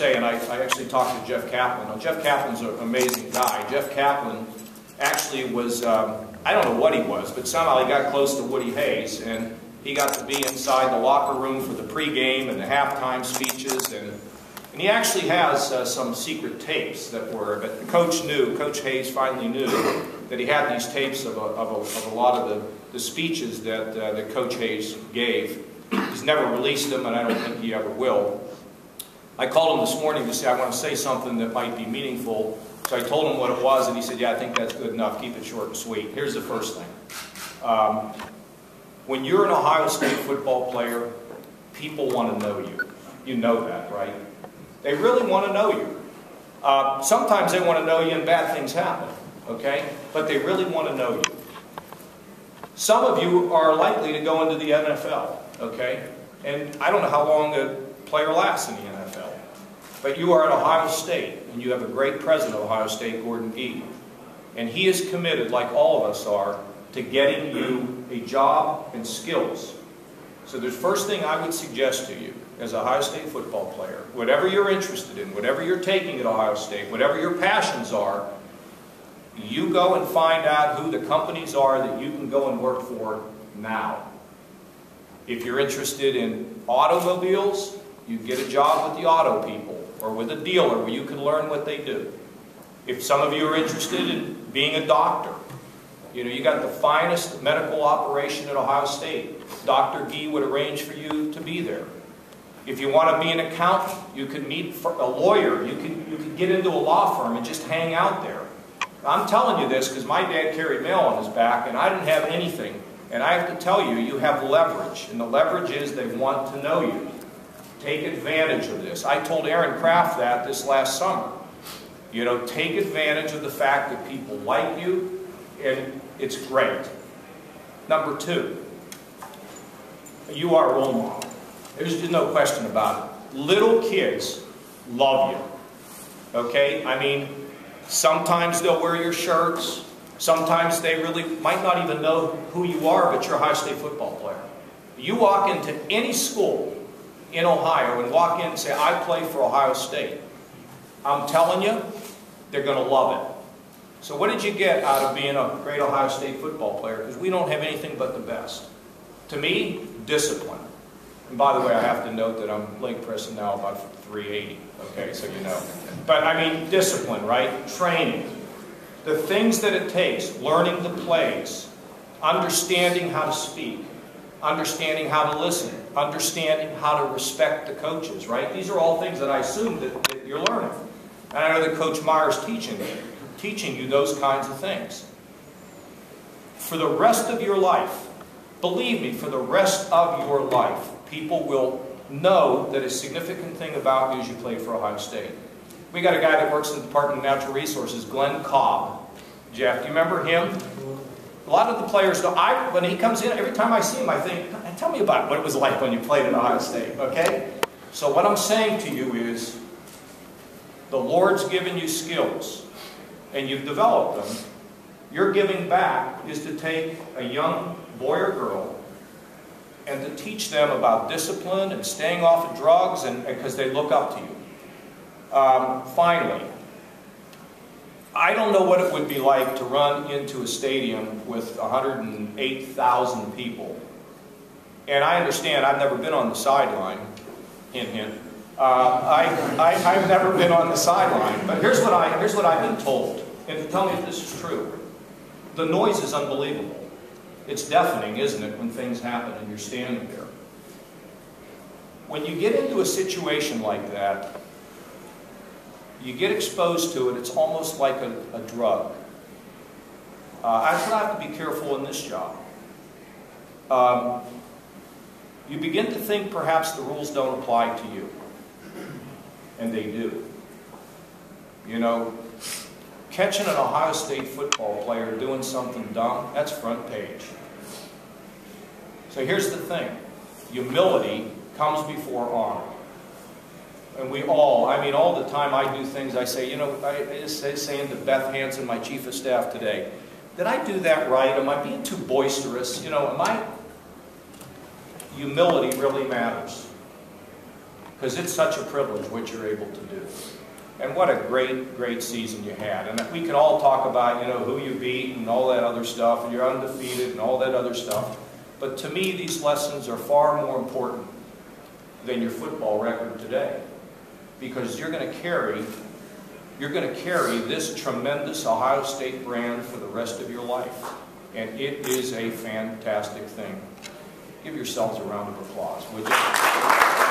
And I actually talked to Jeff Kaplan. Now, Jeff Kaplan's an amazing guy. Jeff Kaplan actually was, I don't know what he was, but somehow he got close to Woody Hayes, and he got to be inside the locker room for the pregame and the halftime speeches, and he actually has some secret tapes that were, but Coach Hayes finally knew that he had these tapes of a lot of the speeches that Coach Hayes gave. He's never released them, and I don't think he ever will. I called him this morning to say, I want to say something that might be meaningful. So I told him what it was, and he said, yeah, I think that's good enough. Keep it short and sweet. Here's the first thing. When you're an Ohio State football player, people want to know you. You know that, right? They really want to know you. Sometimes they want to know you and bad things happen, okay? But they really want to know you. Some of you are likely to go into the NFL, okay? And I don't know how long a player lasts in the NFL. But you are at Ohio State, and you have a great president of Ohio State, Gordon Gee. And he is committed, like all of us are, to getting you a job and skills. So the first thing I would suggest to you as a Ohio State football player, whatever you're interested in, whatever you're taking at Ohio State, whatever your passions are, you go and find out who the companies are that you can go and work for now. If you're interested in automobiles, you get a job with the auto people or with a dealer where you can learn what they do. If some of you are interested in being a doctor, you know, you got the finest medical operation at Ohio State. Dr. Gee would arrange for you to be there. If you want to be an accountant, you could meet a lawyer. You could get into a law firm and just hang out there. I'm telling you this because my dad carried mail on his back and I didn't have anything. And I have to tell you, you have leverage. And the leverage is they want to know you. Take advantage of this. I told Aaron Kraft that this last summer. You know, take advantage of the fact that people like you, and it's great. Number two, you are a role model. There's just no question about it. Little kids love you. Okay? I mean, sometimes they'll wear your shirts. Sometimes they really might not even know who you are, but you're a Ohio State football player. You walk into any school in Ohio and walk in and say, I play for Ohio State. I'm telling you, they're going to love it. So what did you get out of being a great Ohio State football player? Because we don't have anything but the best. To me, discipline. And by the way, I have to note that I'm leg pressing now about 380, okay, so you know. But I mean, discipline, right? Training. The things that it takes, learning the plays, understanding how to speak, understanding how to listen, understanding how to respect the coaches, right? These are all things that I assume that you're learning. And I know that Coach Meyer's teaching you those kinds of things. For the rest of your life, believe me, for the rest of your life, people will know that a significant thing about you is you played for Ohio State. We got a guy that works in the Department of Natural Resources, Glenn Cobb. Jeff, do you remember him? A lot of the players, when he comes in, every time I see him, I think, tell me about what it was like when you played at Ohio State, okay? So what I'm saying to you is, the Lord's given you skills, and you've developed them. Your giving back is to take a young boy or girl and to teach them about discipline and staying off of drugs, and because they look up to you. Finally, I don't know what it would be like to run into a stadium with 108,000 people. And I understand, I've never been on the sideline. Hint, hint. I've never been on the sideline. But here's what I've been told. And tell me if this is true. The noise is unbelievable. It's deafening, isn't it, when things happen and you're standing there. When you get into a situation like that, you get exposed to it, it's almost like a drug. That's what I have to be careful in this job. You begin to think perhaps the rules don't apply to you. And they do. You know, catching an Ohio State football player doing something dumb, that's front page. So here's the thing. Humility comes before honor. And we all, I mean, all the time I do things, I say, you know, I just saying to Beth Hansen, my chief of staff today, did I do that right? Am I being too boisterous? You know, humility really matters. because it's such a privilege what you're able to do. And what a great, great season you had. And we can all talk about, you know, who you beat and all that other stuff, and you're undefeated and all that other stuff. But to me, these lessons are far more important than your football record today. Because you're going to carry this tremendous Ohio State brand for the rest of your life. And it is a fantastic thing. Give yourselves a round of applause, would you?